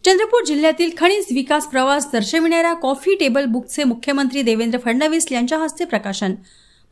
चंद्रपूर जिल्ह्यातील खनिज विकास प्रवास दर्शविणाऱ्या कॉफी टेबल बुकचे मुख्यमंत्री देवेंद्र फडणवीस यांच्या हस्ते प्रकाशन।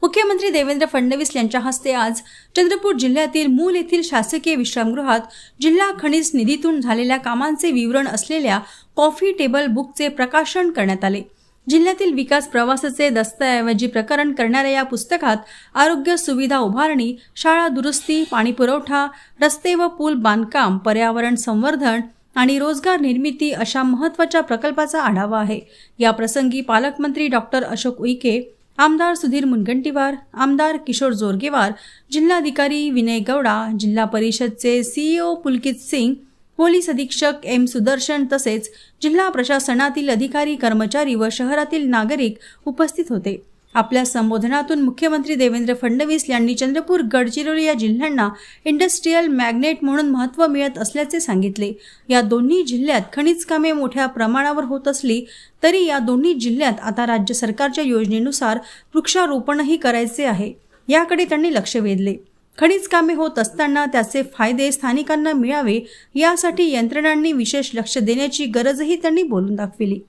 मुख्यमंत्री देवेंद्र फडणवीस यांच्या हस्ते आज चंद्रपूर जिल्ह्यातील मूल येथील शासकीय विश्रामगृहात जिल्हा खनिज निधीतून झालेल्या कामांचे विवरण असलेल्या कॉफी टेबल बुकचे प्रकाशन करण्यात आले। जिल्ह्यातील विकास प्रवासाचे दस्तऐवजी प्रकरण करणाऱ्या या पुस्तकात आरोग्य सुविधा उभारणी, शाळा दुरुस्ती, पाणी पुरवठा, रस्ते व पूल बांधकाम, पर्यावरण संवर्धन आणि रोजगार निर्मिती अशा महत्त्वाच्या प्रकल्पाचा आढावा आहे। या प्रसंगी पालकमंत्री डॉक्टर अशोक उईके, आमदार सुधीर मुनगंटीवार, आमदार किशोर जोरगेवार, जिल्हाधिकारी विनय गौडा, जिल्हा परिषदचे सीईओ पुलकित सिंग, पोलीस अधीक्षक एम सुदर्शन तसेच जिल्हा प्रशासनातील अधिकारी कर्मचारी व शहरातील नागरिक उपस्थित होते। आपल्या संबोधनातून मुख्यमंत्री देवेंद्र फडणवीस यांनी चंद्रपूर, गडचिरोली या जिल्ह्यांना इंडस्ट्रियल मॅग्नेट म्हणून महत्त्व मिळत असल्याचे सांगितले। या दोन्ही जिल्ह्यात खनिज कामे मोठ्या प्रमाणावर होत असली तरी या दोन्ही जिल्ह्यात आता राज्य सरकारच्या योजनेनुसार वृक्षारोपणही करायचे आहे, याकडे त्यांनी लक्ष वेधले। खनिज कामे होत असताना त्याचे फायदे स्थानिकांना मिळावे यासाठी यंत्रणांनी विशेष लक्ष देण्याची गरजही त्यांनी बोलून दाखविली।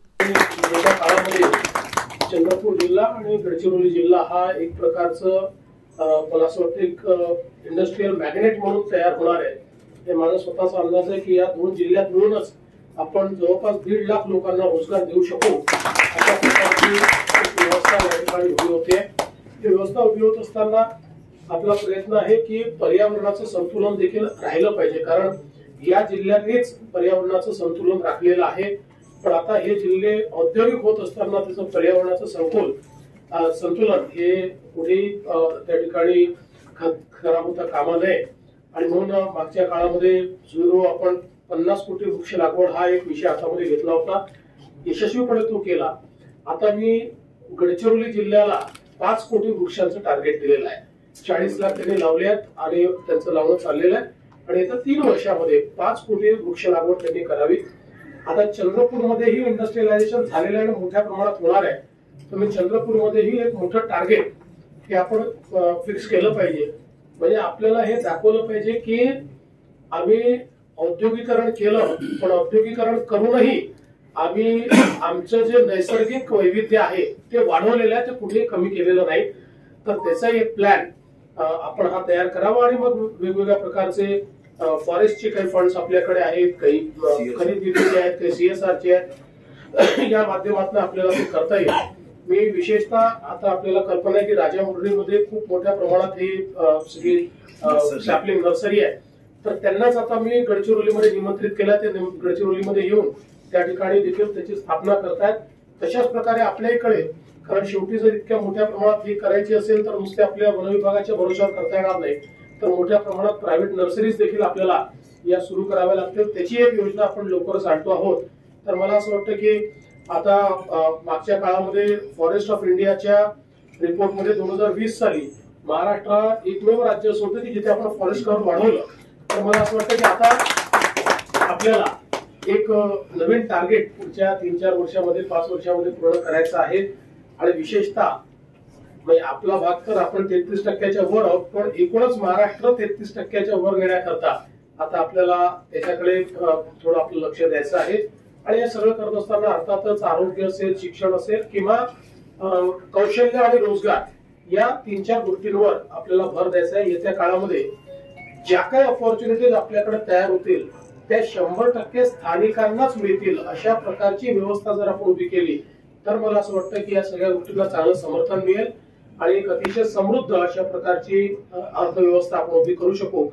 चंद्रपूर जिल्हा आणि गडचिरोली जिल्हा हा एक प्रकारचं मला असं वाटतं एक इंडस्ट्रियल मॅग्नेट म्हणून तयार होणार आहे। हे माझा स्वतःचा अंदाज आहे की या दोन जिल्ह्यात मिळूनच आपण जवळपास 1.5 लाख लोकांना रोजगार देऊ शकू अशा प्रकारची व्यवस्था या ठिकाणी उभी होते। ही व्यवस्था उभी होत असताना आपला प्रयत्न आहे की पर्यावरणाचं संतुलन देखील राहिलं पाहिजे, कारण या जिल्ह्यांनीच पर्यावरणाचं संतुलन राखलेलं आहे। पण आता हे जिल्हे औद्योगिक होत असताना त्याचं पर्यावरणाचं संतुलन हे कुठे त्या ठिकाणी खराब होता कामा नये आणि म्हणून मागच्या काळामध्ये जो आपण 50 कोटी वृक्ष लागवड हा एक विषय हातामध्ये घेतला होता, यशस्वीपणे तो केला। आता मी गडचिरोली जिल्ह्याला 5 कोटी वृक्षांचं टार्गेट दिलेलं आहे। 40 लाख त्यांनी लावले आहेत आणि त्यांचं लावणं चाललेलं आहे आणि येत्या 3 वर्षामध्ये 5 कोटी वृक्ष लागवड त्यांनी करावी। आता चंद्रपूरमध्येही इंडस्ट्रियलायझेशन झालेलं आहे आणि मोठ्या प्रमाणात होणार आहे, तर मी चंद्रपूरमध्येही एक मोठं टार्गेट हे आपण फिक्स केलं पाहिजे। म्हणजे आपल्याला हे दाखवलं पाहिजे की आम्ही औद्योगिकरण केलं, पण औद्योगिकरण करूनही आम्ही आमचं जे नैसर्गिक वैविध्य आहे ते वाढवलेलं आहे, ते कुठेही कमी केलेलं नाही। तर त्याचा एक प्लॅन आपण हा तयार करावा आणि मग वेगवेगळ्या प्रकारचे फॉरेस्टचे काही फंड्स आपल्याकडे आहेत, काही खनिज निधीचे आहेत, काही सीएसआरचे आहेत, या माध्यमातून आपल्याला ते करता येईल। मी विशेषतः आता आपल्याला कल्पना आहे की राजामुरडीमध्ये खूप मोठ्या प्रमाणात ही सगळी सॅपलिंग नर्सरी आहे, तर त्यांनाच आता मी गडचिरोलीमध्ये निमंत्रित केलं। ते गडचिरोलीमध्ये येऊन त्या ठिकाणी देखील त्याची स्थापना करतायत। तशाच प्रकारे आपल्या इकडे, कारण शेवटी जर इतक्या मोठ्या प्रमाणात ही करायची असेल तर नुसते आपल्या वन विभागाच्या भरोशावर करता येणार नाही, तर मोठ्या प्रमाणात प्रायव्हेट नर्सरीज देखील आपल्याला या सुरू कराव्या लागतील। त्याची एक योजना आपण लवकरच आणतो आहोत। तर मला असं वाटतं की आता मागच्या काळामध्ये फॉरेस्ट ऑफ इंडियाच्या रिपोर्टमध्ये 2020 साली महाराष्ट्र एकमेव राज्य असं होतं की जिथे आपण फॉरेस्ट कव्हर वाढवलं। तर मला असं वाटतं की आता आपल्याला एक नवीन टार्गेट पुढच्या 3-4 वर्षामध्ये 5 वर्षामध्ये पूर्ण करायचं आहे आणि विशेषतः म्हणजे आपला भाग तर आपण 33% वर आहोत, पण एकूणच महाराष्ट्र 33% वर नेण्याकरता आता आपल्याला त्याच्याकडे थोडं आपलं लक्ष द्यायचं आहे। आणि हे सगळं करत असताना अर्थातच आरोग्य असेल, शिक्षण असेल किंवा कौशल्य आणि रोजगार या 3-4 गोष्टींवर आपल्याला भर द्यायचा आहे। येत्या काळामध्ये ज्या काही अपॉर्च्युनिटीज आपल्याकडे तयार होतील त्या 100% स्थानिकांनाच मिळतील अशा प्रकारची व्यवस्था जर आपण उभी केली तर मला असं वाटतं की या सगळ्या गोष्टींना चांगलं समर्थन मिळेल आणि एक अतिशय समृद्ध अशा प्रकारची अर्थव्यवस्था आपण उभी करू शकू।